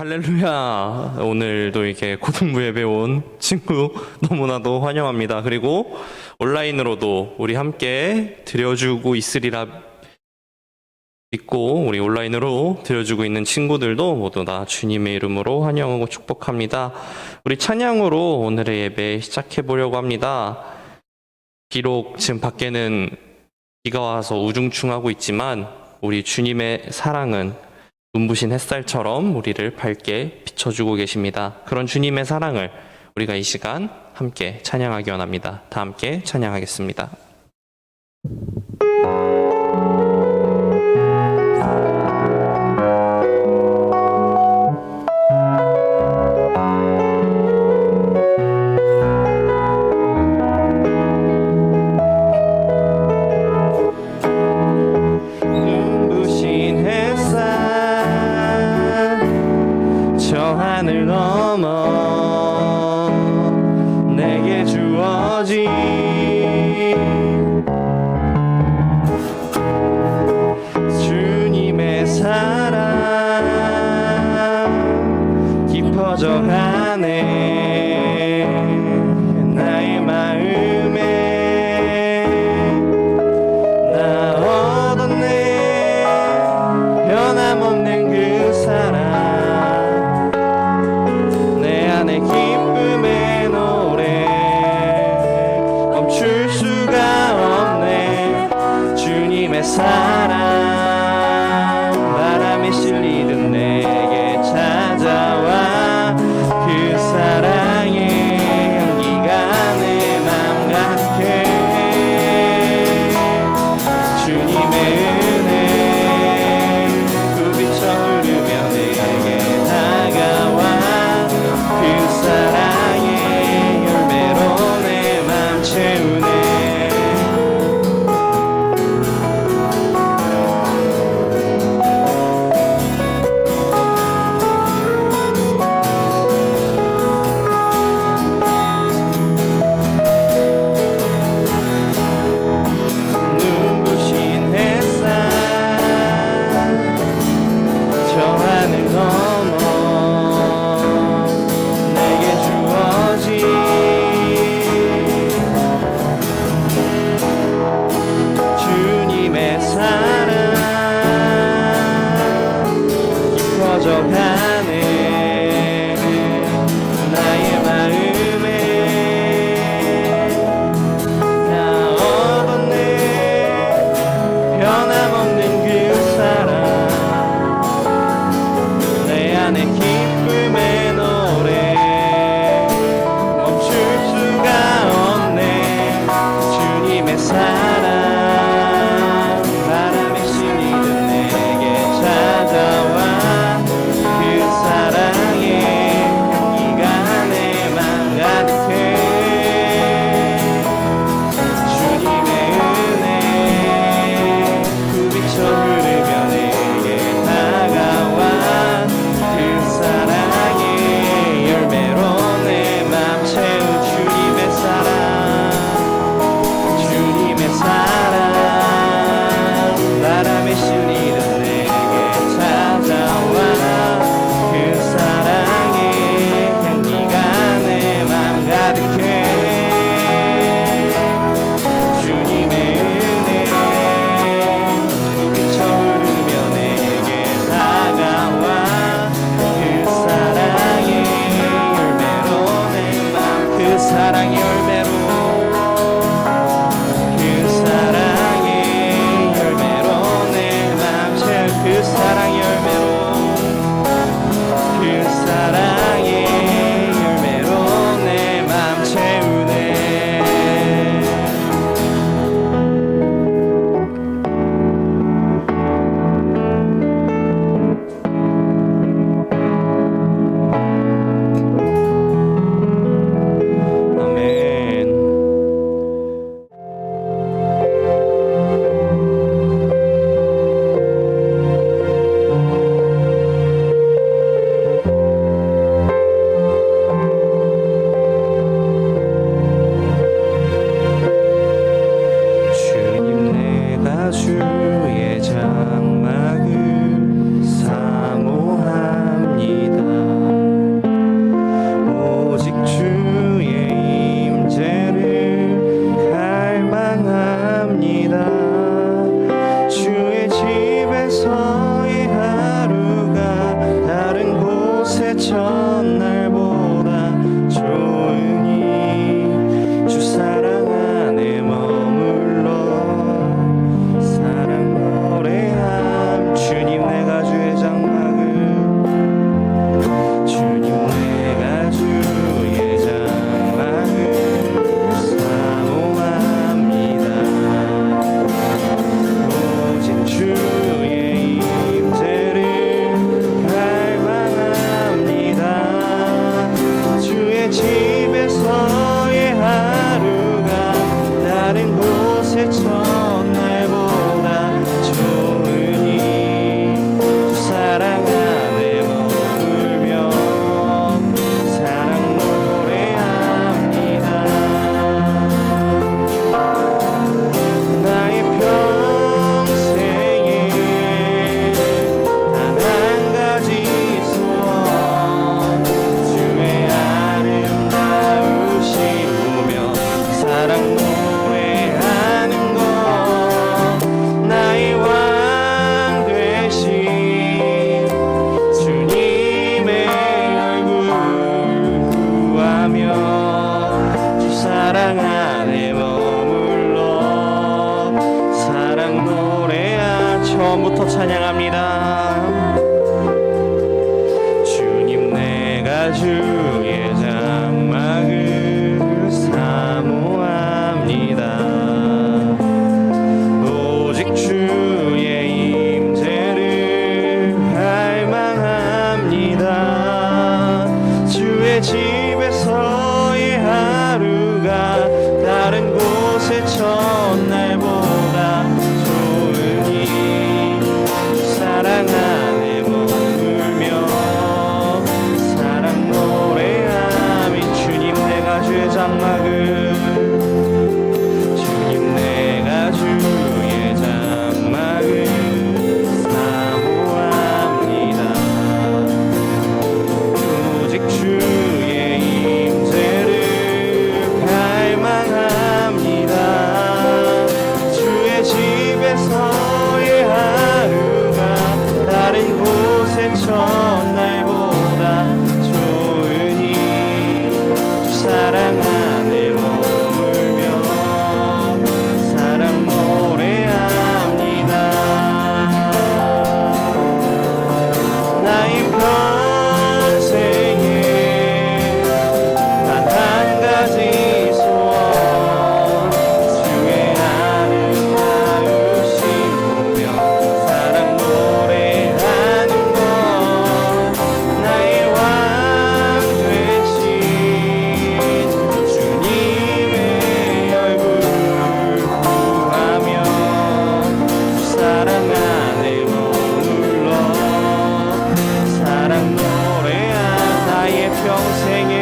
할렐루야. 오늘도 이렇게 고등부 예배 온 친구 너무나도 환영합니다. 그리고 온라인으로도 우리 함께 드려주고 있으리라 믿고 우리 온라인으로 드려주고 있는 친구들도 모두 다 주님의 이름으로 환영하고 축복합니다. 우리 찬양으로 오늘의 예배 시작해 보려고 합니다. 비록 지금 밖에는 비가 와서 우중충하고 있지만 우리 주님의 사랑은 눈부신 햇살처럼 우리를 밝게 비춰주고 계십니다. 그런 주님의 사랑을 우리가 이 시간 함께 찬양하기 원합니다. 다 함께 찬양하겠습니다. 하늘 넘어 내게 주어진 주님의 사랑 깊어져 가네 나의 마음에 나 얻었네 변함없는 그 사랑 내 기쁨의 노래 멈출 수가 없네 주님의 사랑 바람에 실리듯 내게 찾아와 그 사랑의 향기가 내 맘 가득해 주님의 은혜 부비쳐 흐르며 내게 다가와 그 사랑의 열매로 내 맘 채우네 처음부터 찬양합니다. 주님 내가 주의 장막을 사모합니다. 오직 주의 임재를 갈망합니다. 주의 집에서의 하루가 다른 곳의 첫날보다 좋으니 사랑 안에 머물며 사랑 노래하며 주님 내가 주의 장막을 주님 내가 주의 장막을 사모합니다. 오직 주의 임재를 갈망합니다. 주의 집에서의 하루가 다른 곳의 첫날보다 좋으니 사랑 안에 머물며 사랑 노래합니다. 나의 평생에 단 한 가지 소원 주의 아름다우신 보며 사랑 노래하는 것 나의 왕 되신 주님의 얼굴 구하며 사랑 안에 머물러 사랑 노래한 나의 평생에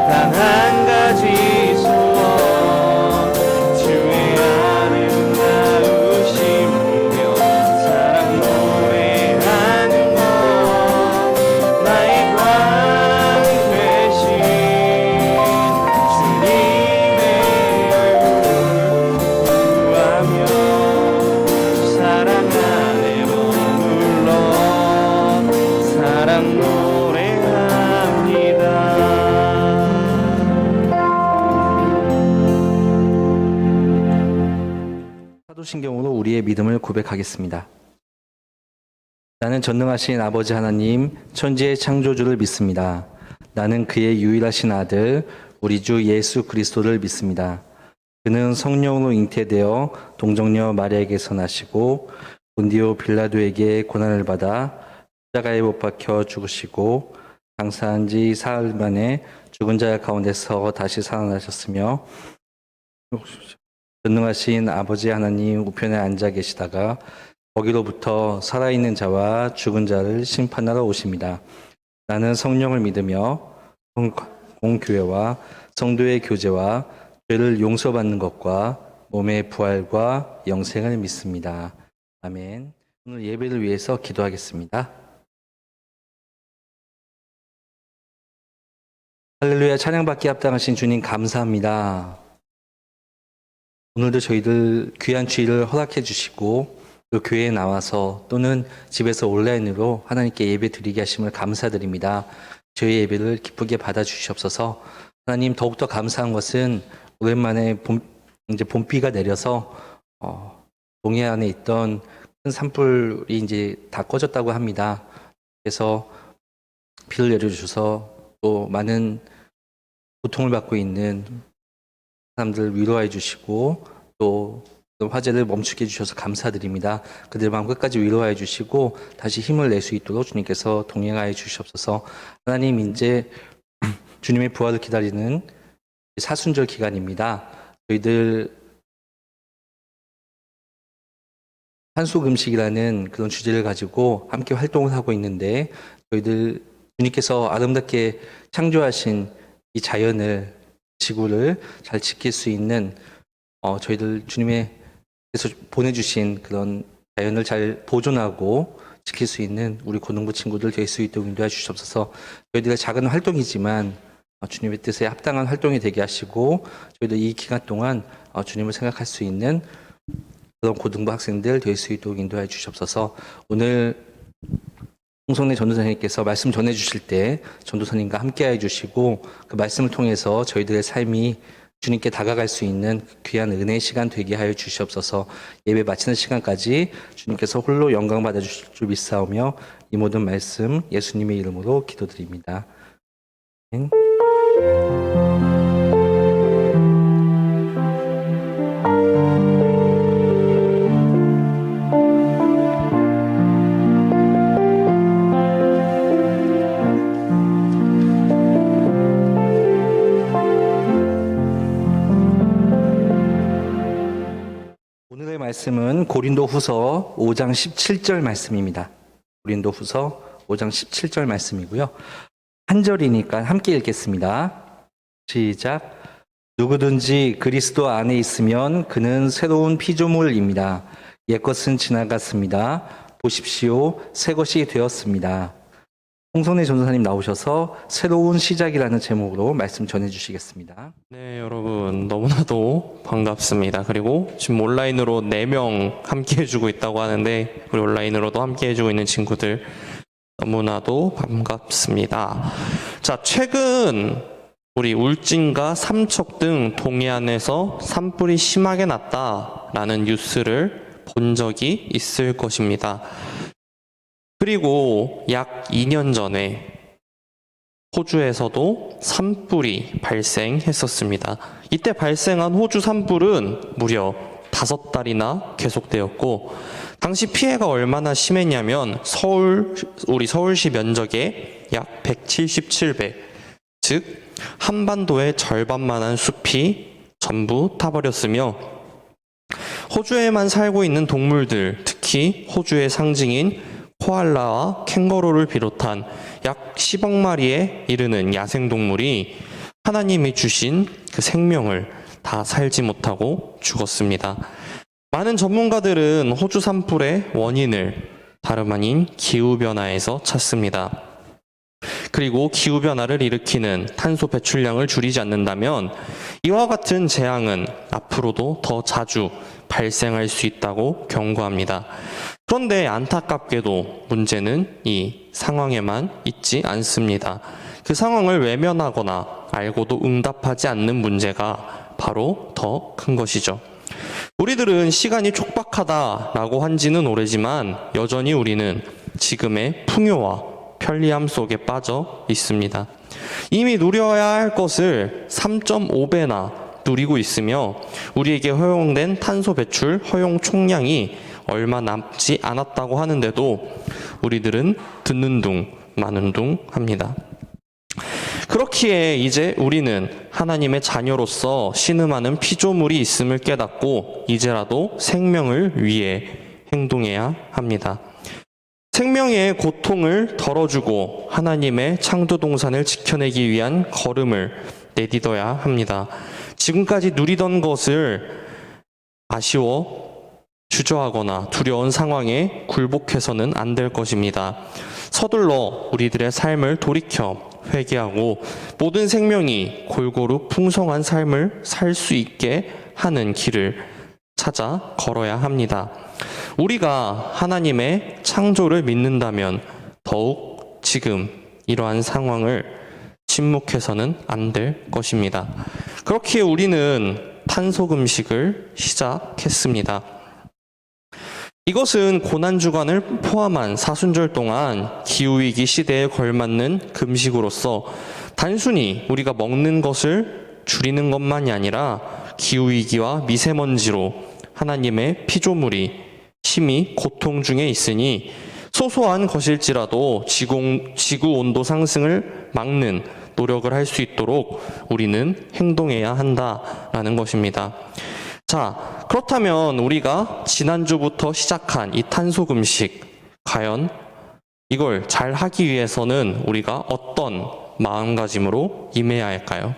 단 한 가지 소원 주의 아름다우신 보며 사랑 노래하는 것 나의 왕 되신 주님의 얼굴 구하며 사랑 안에 머물러 사랑 노래합니다. 사도신경으로 우리의 믿음을 고백하겠습니다. 나는 전능하신 아버지 하나님, 천지의 창조주를 믿습니다. 나는 그의 유일하신 아들, 우리 주 예수 그리스도를 믿습니다. 그는 성령으로 잉태되어 동정녀 마리아에게서 나시고 본디오 빌라도에게 고난을 받아 십자가에 못 박혀 죽으시고 장사한 지 사흘 만에 죽은 자 가운데서 다시 살아나셨으며 전능하신 아버지 하나님 우편에 앉아 계시다가 거기로부터 살아있는 자와 죽은 자를 심판하러 오십니다. 나는 성령을 믿으며 공교회와 성도의 교제와 죄를 용서받는 것과 몸의 부활과 영생을 믿습니다. 아멘. 오늘 예배를 위해서 기도하겠습니다. 할렐루야. 찬양받기 합당하신 주님 감사합니다. 오늘도 저희들 귀한 주일을 허락해 주시고 또 교회에 나와서 또는 집에서 온라인으로 하나님께 예배 드리게 하심을 감사드립니다. 저희 예배를 기쁘게 받아주시옵소서. 하나님 더욱더 감사한 것은 오랜만에 이제 봄비가 내려서 동해 안에 있던 큰 산불이 이제 다 꺼졌다고 합니다. 그래서 비를 내려주셔서 또 많은 고통을 받고 있는 사람들 위로해 주시고 또 화재를 멈추게 해주셔서 감사드립니다. 그들 마음 끝까지 위로해 주시고 다시 힘을 낼 수 있도록 주님께서 동행하여 주시옵소서. 하나님 이제 주님의 부활을 기다리는 사순절 기간입니다. 저희들 한속 음식이라는 그런 주제를 가지고 함께 활동을 하고 있는데 저희들 주님께서 아름답게 창조하신 이 자연을 지구를 잘 지킬 수 있는 저희들 주님께서 보내주신 그런 자연을 잘 보존하고 지킬 수 있는 우리 고등부 친구들 될 수 있도록 인도해 주시옵소서. 저희들의 작은 활동이지만 주님의 뜻에 합당한 활동이 되게 하시고 저희들 이 기간 동안 주님을 생각할 수 있는 그런 고등부 학생들 될 수 있도록 인도해 주시옵소서. 오늘 홍성래 전도사님께서 말씀 전해주실 때 전도사님과 함께 해주시고 그 말씀을 통해서 저희들의 삶이 주님께 다가갈 수 있는 귀한 은혜의 시간 되게 하여 주시옵소서. 예배 마치는 시간까지 주님께서 홀로 영광 받아 주실 줄 믿사오며 이 모든 말씀 예수님의 이름으로 기도드립니다. 아멘. 오늘의 말씀은 고린도후서 5장 17절 말씀입니다. 고린도후서 5장 17절 말씀이고요. 한 절이니까 함께 읽겠습니다. 시작. 누구든지 그리스도 안에 있으면 그는 새로운 피조물입니다. 옛것은 지나갔습니다. 보십시오. 새 것이 되었습니다. 홍성래 전도사님 나오셔서 새로운 시작이라는 제목으로 말씀 전해주시겠습니다. 네, 여러분 너무나도 반갑습니다. 그리고 지금 온라인으로 4명 함께 해주고 있다고 하는데 우리 온라인으로도 함께 해주고 있는 친구들 너무나도 반갑습니다. 자, 최근 우리 울진과 삼척 등 동해안에서 산불이 심하게 났다라는 뉴스를 본 적이 있을 것입니다. 그리고 약 2년 전에 호주에서도 산불이 발생했었습니다. 이때 발생한 호주 산불은 무려 5달이나 계속되었고, 당시 피해가 얼마나 심했냐면 우리 서울시 면적의 약 177배, 즉 한반도의 절반만한 숲이 전부 타버렸으며, 호주에만 살고 있는 동물들, 특히 호주의 상징인 코알라와 캥거루를 비롯한 약 10억 마리에 이르는 야생동물이 하나님이 주신 그 생명을 다 살지 못하고 죽었습니다. 많은 전문가들은 호주 산불의 원인을 다름 아닌 기후변화에서 찾습니다. 그리고 기후변화를 일으키는 탄소 배출량을 줄이지 않는다면 이와 같은 재앙은 앞으로도 더 자주 발생할 수 있다고 경고합니다. 그런데 안타깝게도 문제는 이 상황에만 있지 않습니다. 그 상황을 외면하거나 알고도 응답하지 않는 문제가 바로 더 큰 것이죠. 우리들은 시간이 촉박하다라고 한 지는 오래지만 여전히 우리는 지금의 풍요와 편리함 속에 빠져 있습니다. 이미 누려야 할 것을 3.5배나 누리고 있으며 우리에게 허용된 탄소 배출 허용 총량이 얼마 남지 않았다고 하는데도 우리들은 듣는 둥 마는 둥 합니다. 그렇기에 이제 우리는 하나님의 자녀로서 신음하는 피조물이 있음을 깨닫고 이제라도 생명을 위해 행동해야 합니다. 생명의 고통을 덜어주고 하나님의 창조동산을 지켜내기 위한 걸음을 내딛어야 합니다. 지금까지 누리던 것을 아쉬워 주저하거나 두려운 상황에 굴복해서는 안 될 것입니다. 서둘러 우리들의 삶을 돌이켜 회개하고 모든 생명이 골고루 풍성한 삶을 살 수 있게 하는 길을 찾아 걸어야 합니다. 우리가 하나님의 창조를 믿는다면 더욱 지금 이러한 상황을 침묵해서는 안 될 것입니다. 그렇기에 우리는 탄소금식을 시작했습니다. 이것은 고난주간을 포함한 사순절 동안 기후위기 시대에 걸맞는 금식으로서 단순히 우리가 먹는 것을 줄이는 것만이 아니라 기후위기와 미세먼지로 하나님의 피조물이 심히 고통 중에 있으니 소소한 것일지라도 지구 온도 상승을 막는 노력을 할 수 있도록 우리는 행동해야 한다라는 것입니다. 자, 그렇다면 우리가 지난주부터 시작한 이 탄소금식, 과연 이걸 잘 하기 위해서는 우리가 어떤 마음가짐으로 임해야 할까요?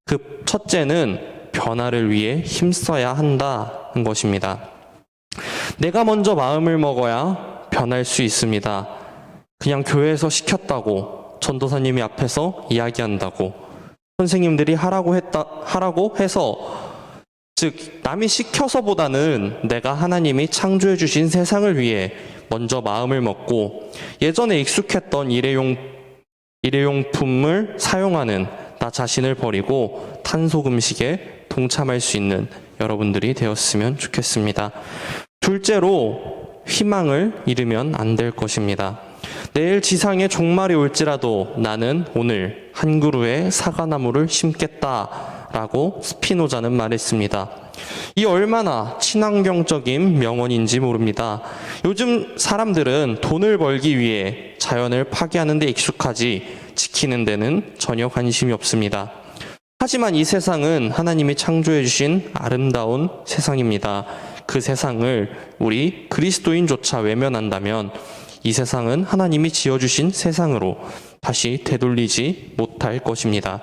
그 첫째는 변화를 위해 힘써야 한다는 것입니다. 내가 먼저 마음을 먹어야 변할 수 있습니다. 그냥 교회에서 시켰다고, 전도사님이 앞에서 이야기한다고, 선생님들이 하라고 해서, 즉 남이 시켜서보다는 내가 하나님이 창조해 주신 세상을 위해 먼저 마음을 먹고 예전에 익숙했던 일회용품을 사용하는 나 자신을 버리고 탄소금식에 동참할 수 있는 여러분들이 되었으면 좋겠습니다. 둘째로 희망을 잃으면 안 될 것입니다. 내일 지상에 종말이 올지라도 나는 오늘 한 그루의 사과나무를 심겠다라고 스피노자는 말했습니다. 이 얼마나 친환경적인 명언인지 모릅니다. 요즘 사람들은 돈을 벌기 위해 자연을 파괴하는 데 익숙하지 지키는 데는 전혀 관심이 없습니다. 하지만 이 세상은 하나님이 창조해 주신 아름다운 세상입니다. 그 세상을 우리 그리스도인조차 외면한다면 이 세상은 하나님이 지어주신 세상으로 다시 되돌리지 못할 것입니다.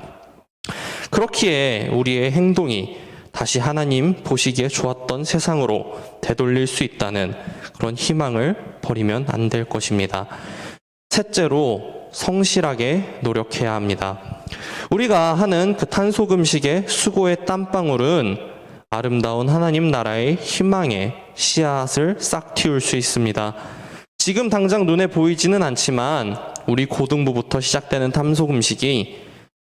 그렇기에 우리의 행동이 다시 하나님 보시기에 좋았던 세상으로 되돌릴 수 있다는 그런 희망을 버리면 안 될 것입니다. 셋째로 성실하게 노력해야 합니다. 우리가 하는 그 탄소금식의 수고의 땀방울은 아름다운 하나님 나라의 희망의 씨앗을 싹 틔울 수 있습니다. 지금 당장 눈에 보이지는 않지만 우리 고등부부터 시작되는 탄소금식이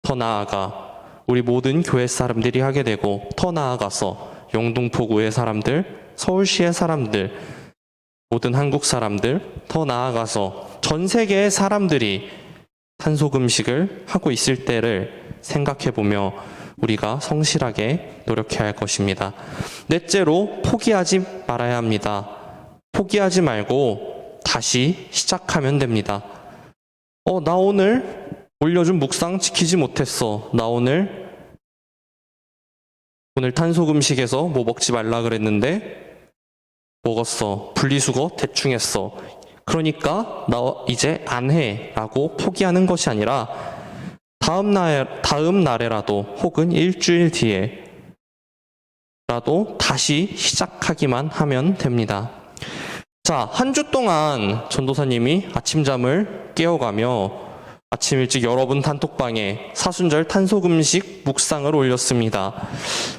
더 나아가 우리 모든 교회 사람들이 하게 되고 더 나아가서 영등포구의 사람들, 서울시의 사람들, 모든 한국 사람들, 더 나아가서 전 세계의 사람들이 탄소금식을 하고 있을 때를 생각해보며 우리가 성실하게 노력해야 할 것입니다. 넷째로 포기하지 말아야 합니다. 포기하지 말고 다시 시작하면 됩니다. 나 오늘 올려준 묵상 지키지 못했어. 나 오늘 탄소금식에서 뭐 먹지 말라 그랬는데 먹었어. 분리수거 대충 했어. 그러니까 나 이제 안 해 라고 포기하는 것이 아니라 다음 날에라도 혹은 일주일 뒤에라도 다시 시작하기만 하면 됩니다. 자, 한 주 동안 전도사님이 아침잠을 깨어가며 아침 일찍 여러분 단톡방에 사순절 탄소금식 묵상을 올렸습니다.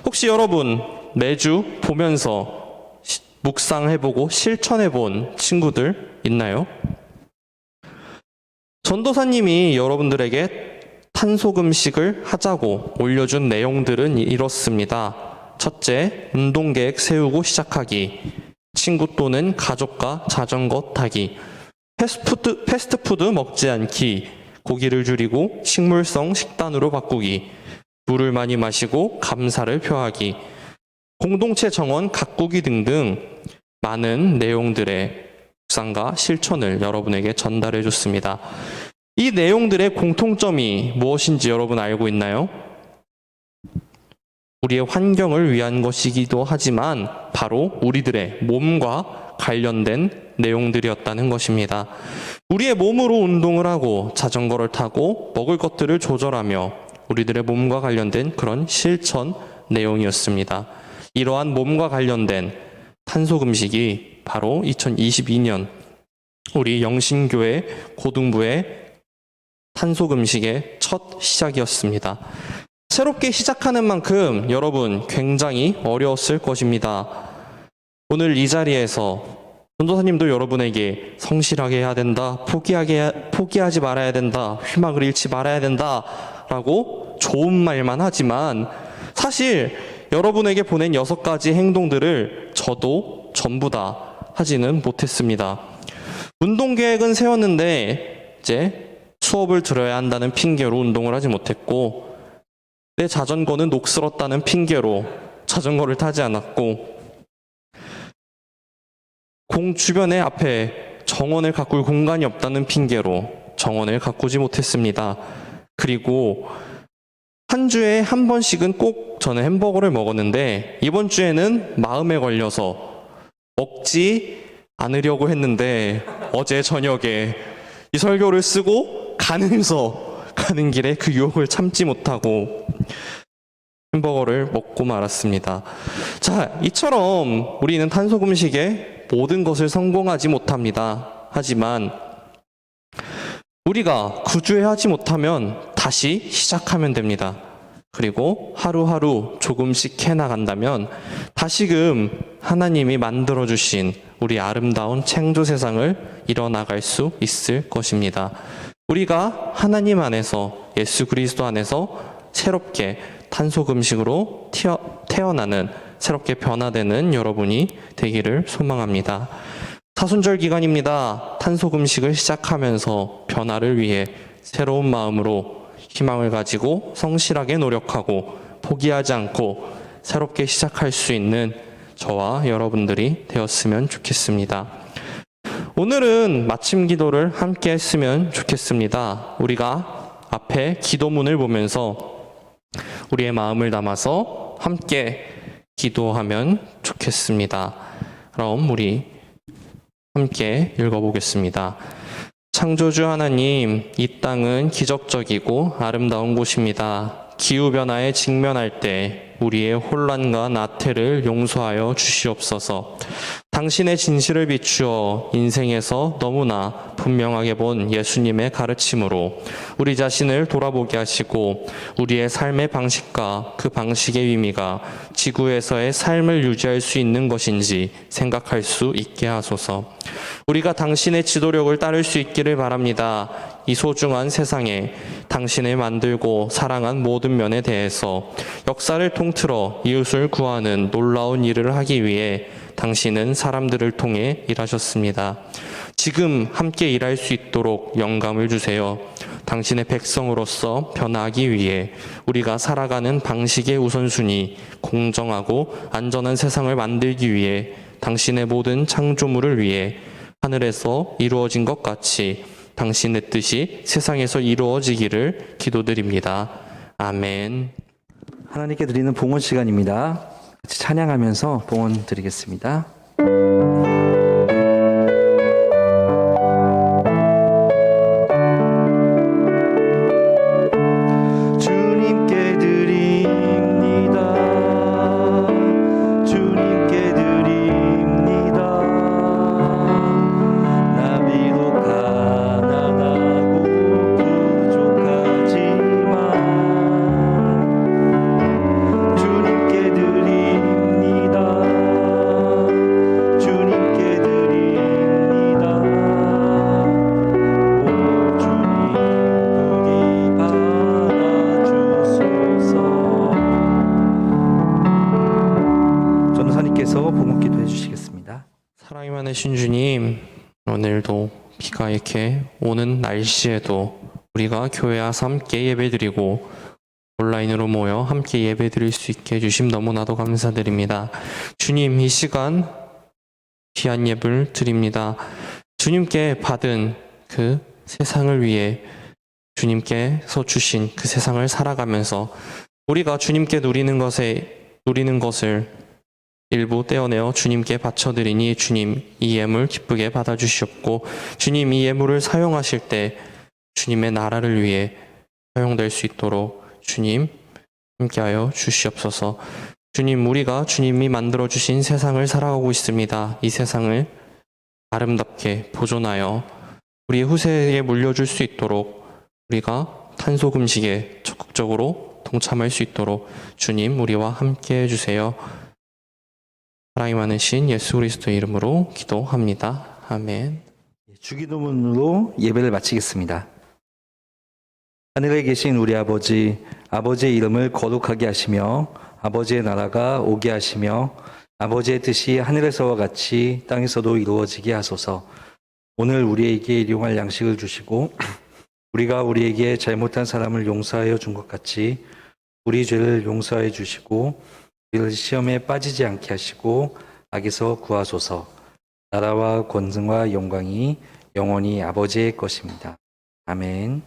혹시 여러분 매주 보면서 묵상해보고 실천해본 친구들 있나요? 전도사님이 여러분들에게 탄소금식을 하자고 올려준 내용들은 이렇습니다. 첫째, 운동계획 세우고 시작하기. 친구 또는 가족과 자전거 타기. 패스트푸드 먹지 않기. 고기를 줄이고 식물성 식단으로 바꾸기. 물을 많이 마시고 감사를 표하기. 공동체 정원 가꾸기 등등 많은 내용들의 묵상과 실천을 여러분에게 전달해 줬습니다. 이 내용들의 공통점이 무엇인지 여러분 알고 있나요? 우리의 환경을 위한 것이기도 하지만 바로 우리들의 몸과 관련된 내용들이었다는 것입니다. 우리의 몸으로 운동을 하고 자전거를 타고 먹을 것들을 조절하며 우리들의 몸과 관련된 그런 실천 내용이었습니다. 이러한 몸과 관련된 탄소금식이 바로 2022년 우리 영신교회 고등부의 탄소금식의 첫 시작이었습니다. 새롭게 시작하는 만큼 여러분 굉장히 어려웠을 것입니다. 오늘 이 자리에서 전도사님도 여러분에게 성실하게 해야 된다, 포기하지 말아야 된다, 희망을 잃지 말아야 된다 라고 좋은 말만 하지만 사실 여러분에게 보낸 6가지 행동들을 저도 전부 다 하지는 못했습니다. 운동계획은 세웠는데 이제 수업을 들어야 한다는 핑계로 운동을 하지 못했고 내 자전거는 녹슬었다는 핑계로 자전거를 타지 않았고 주변에 앞에 정원을 가꿀 공간이 없다는 핑계로 정원을 가꾸지 못했습니다. 그리고 한 주에 한 번씩은 꼭 저는 햄버거를 먹었는데 이번 주에는 마음에 걸려서 먹지 않으려고 했는데 어제 저녁에 이 설교를 쓰고 가는 길에 그 유혹을 참지 못하고 햄버거를 먹고 말았습니다. 자, 이처럼 우리는 탄소금식에 모든 것을 성공하지 못합니다. 하지만 우리가 구주해하지 못하면 다시 시작하면 됩니다. 그리고 하루하루 조금씩 해나간다면 다시금 하나님이 만들어주신 우리 아름다운 창조 세상을 이뤄나갈 수 있을 것입니다. 우리가 하나님 안에서, 예수 그리스도 안에서 새롭게 탄소금식으로 태어나는, 새롭게 변화되는 여러분이 되기를 소망합니다. 사순절 기간입니다. 탄소금식을 시작하면서 변화를 위해 새로운 마음으로 희망을 가지고 성실하게 노력하고 포기하지 않고 새롭게 시작할 수 있는 저와 여러분들이 되었으면 좋겠습니다. 오늘은 마침 기도를 함께 했으면 좋겠습니다. 우리가 앞에 기도문을 보면서 우리의 마음을 담아서 함께 기도하면 좋겠습니다. 그럼 우리 함께 읽어보겠습니다. 창조주 하나님, 이 땅은 기적적이고 아름다운 곳입니다. 기후변화에 직면할 때 우리의 혼란과 나태를 용서하여 주시옵소서. 당신의 진실을 비추어 인생에서 너무나 분명하게 본 예수님의 가르침으로 우리 자신을 돌아보게 하시고 우리의 삶의 방식과 그 방식의 의미가 지구에서의 삶을 유지할 수 있는 것인지 생각할 수 있게 하소서. 우리가 당신의 지도력을 따를 수 있기를 바랍니다. 이 소중한 세상에 당신을 만들고 사랑한 모든 면에 대해서 역사를 통틀어 이웃을 구하는 놀라운 일을 하기 위해 당신은 사람들을 통해 일하셨습니다. 지금 함께 일할 수 있도록 영감을 주세요. 당신의 백성으로서 변화하기 위해 우리가 살아가는 방식의 우선순위, 공정하고 안전한 세상을 만들기 위해 당신의 모든 창조물을 위해 하늘에서 이루어진 것 같이 당신의 뜻이 세상에서 이루어지기를 기도드립니다. 아멘. 하나님께 드리는 봉헌 시간입니다. 같이 찬양하면서 봉헌 드리겠습니다. 주님께 드립니다. 주님께 드립니다. 나 비록 가난하고 부족하지만 주님께 드립니다. 주님께 드립니다. 오 주님 부디 받아주소서. 전도사님께서 봉헌기도 해주시겠습니다. 사랑이 많으신 주님, 오늘도 비가 이렇게 오는 날씨에도 우리가 교회 와서 함께 예배드리고 온라인으로 모여 함께 예배드릴 수 있게 해주심 너무나도 감사드립니다. 주님, 이 시간 귀한 예배를 드립니다. 주님께 받은 그 세상을 위해 주님께서 주신 그 세상을 살아가면서 우리가 주님께 누리는 것을 일부 떼어내어 주님께 바쳐드리니 주님 이 예물 기쁘게 받아주시옵고 주님 이 예물을 사용하실 때 주님의 나라를 위해 사용될 수 있도록 주님 함께하여 주시옵소서. 주님, 우리가 주님이 만들어주신 세상을 살아가고 있습니다. 이 세상을 아름답게 보존하여 우리 후세에 물려줄 수 있도록 우리가 탄소금식에 적극적으로 동참할 수 있도록 주님 우리와 함께 해주세요. 사랑이 많으신 예수 그리스도의 이름으로 기도합니다. 아멘. 주기도문으로 예배를 마치겠습니다. 하늘에 계신 우리 아버지, 아버지의 이름을 거룩하게 하시며 아버지의 나라가 오게 하시며 아버지의 뜻이 하늘에서와 같이 땅에서도 이루어지게 하소서. 오늘 우리에게 일용할 양식을 주시고 우리가 우리에게 잘못한 사람을 용서하여 준 것 같이 우리 죄를 용서해 주시고 우리를 시험에 빠지지 않게 하시고 악에서 구하소서. 나라와 권능과 영광이 영원히 아버지의 것입니다. 아멘.